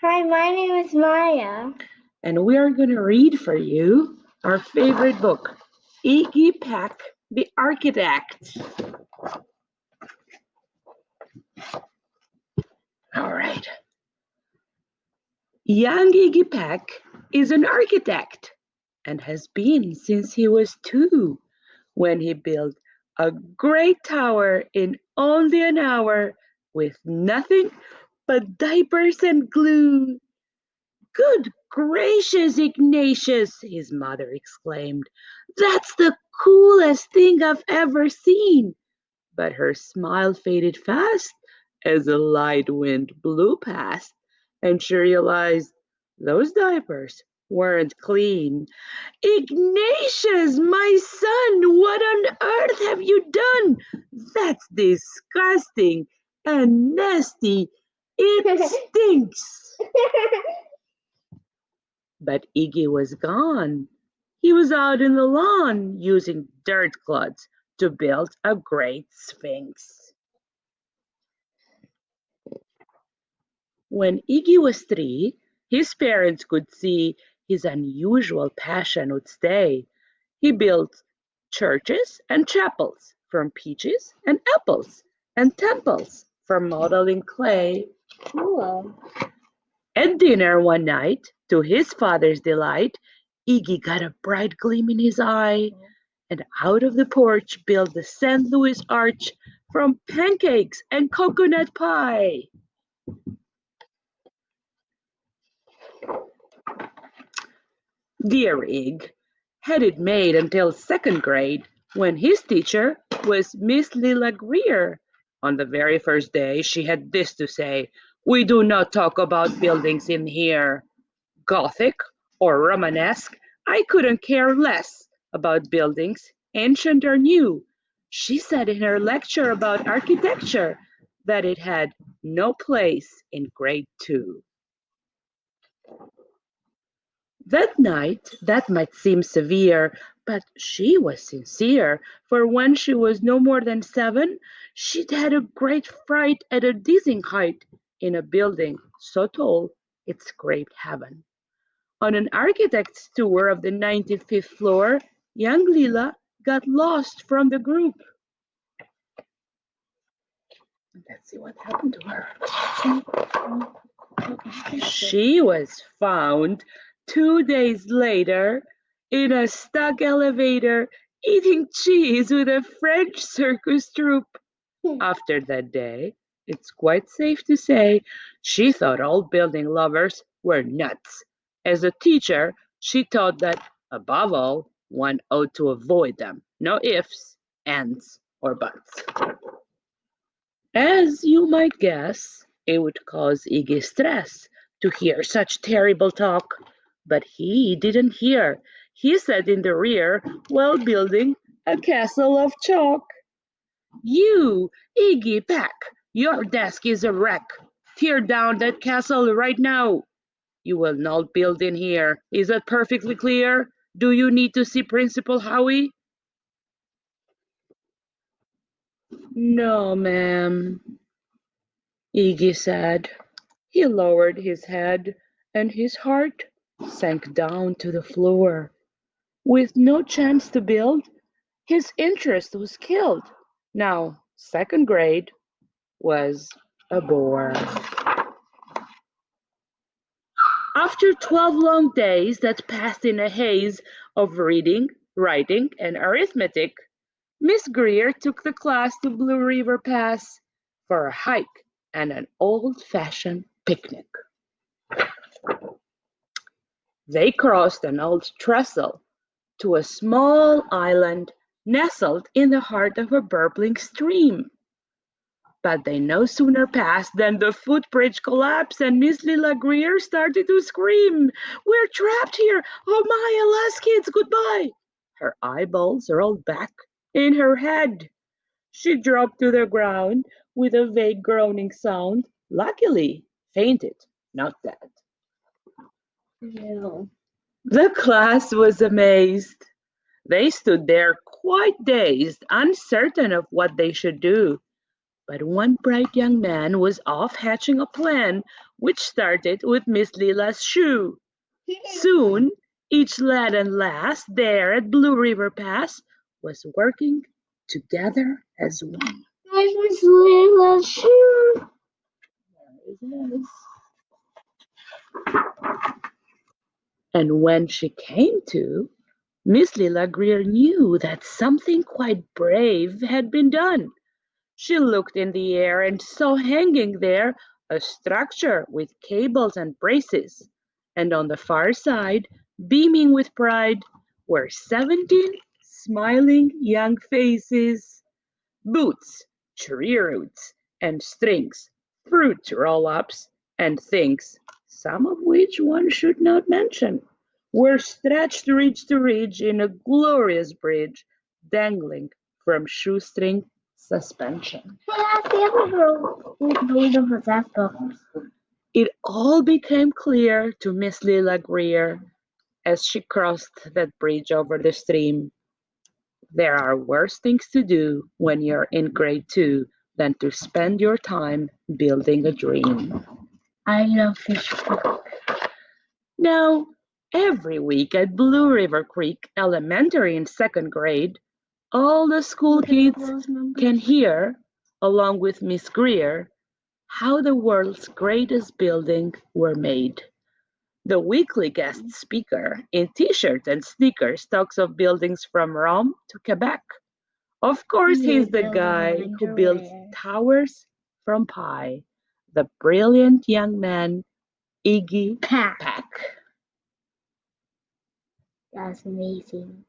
Hi, my name is Maya. And we are going to read for you our favorite book, Iggy Peck, the Architect. All right. Young Iggy Peck is an architect and has been since he was 2 when he built a great tower in only an hour with nothing but diapers and glue. Good gracious, Ignatius, his mother exclaimed. That's the coolest thing I've ever seen. But her smile faded fast as a light wind blew past, and she realized those diapers weren't clean. Ignatius, my son, what on earth have you done? That's disgusting and nasty. It stinks. But Iggy was gone. He was out in the lawn using dirt clods to build a great sphinx. When Iggy was 3, his parents could see his unusual passion would stay. He built churches and chapels from peaches and apples, and temples from modeling clay. Cool. At dinner one night, to his father's delight, Iggy got a bright gleam in his eye, and out of the porch built the St. Louis Arch from pancakes and coconut pie. Dear Ig had it made until second grade when his teacher was Miss Lilla Greer. On the very first day, she had this to say: "We do not talk about buildings in here. Gothic or Romanesque, I couldn't care less about buildings, ancient or new." She said in her lecture about architecture that it had no place in grade 2. That night, that might seem severe, but she was sincere, for when she was no more than 7, she'd had a great fright at a dizzying height in a building so tall it scraped heaven. On an architect's tour of the 95th floor, young Lila got lost from the group. Let's see what happened to her. She was found 2 days later in a stuck elevator eating cheese with a French circus troupe. After that day, it's quite safe to say she thought all building lovers were nuts. As a teacher, she taught that, above all, one ought to avoid them. No ifs, ands, or buts. As you might guess, it would cause Iggy stress to hear such terrible talk. But he didn't hear. He sat in the rear while building a castle of chalk. "You, Iggy Peck, your desk is a wreck. Tear down that castle right now. You will not build in here. Is that perfectly clear? Do you need to see Principal Howie?" "No, ma'am," Iggy said. He lowered his head, and his heart sank down to the floor. With no chance to build, his interest was killed. Now, second grade was a bore. After 12 long days that passed in a haze of reading, writing, and arithmetic, Miss Greer took the class to Blue River Pass for a hike and an old-fashioned picnic. They crossed an old trestle to a small island nestled in the heart of a burbling stream. But they no sooner passed than the footbridge collapsed and Miss Lilla Greer started to scream, "We're trapped here! Oh my, alas, kids, goodbye!" Her eyeballs rolled back in her head. She dropped to the ground with a vague groaning sound, luckily fainted, not dead. No. The class was amazed. They stood there quite dazed, uncertain of what they should do. But one bright young man was off hatching a plan which started with Miss Lila's shoe. Soon, each lad and lass there at Blue River Pass was working together as one. Where's Miss Lila's shoe? There it is. And when she came to, Miss Lila Greer knew that something quite brave had been done. She looked in the air and saw hanging there a structure with cables and braces, and on the far side, beaming with pride, were 17 smiling young faces. Boots, tree roots, and strings, fruit roll-ups, and things, some of which one should not mention, were stretched ridge to ridge in a glorious bridge, dangling from shoestring suspension. Hey, I see a girl with those of us. It all became clear to Miss Lila Greer as she crossed that bridge over the stream. There are worse things to do when you're in grade two than to spend your time building a dream. I love fish. Now, every week at Blue River Creek Elementary in second grade, all the school kids can hear, along with Miss Greer, how the world's greatest buildings were made. The weekly guest speaker in t-shirts and sneakers talks of buildings from Rome to Quebec. Of course, You he's the build in guy who builds underwear. towers from pie, the brilliant young man, Iggy Pack. Peck. That's amazing.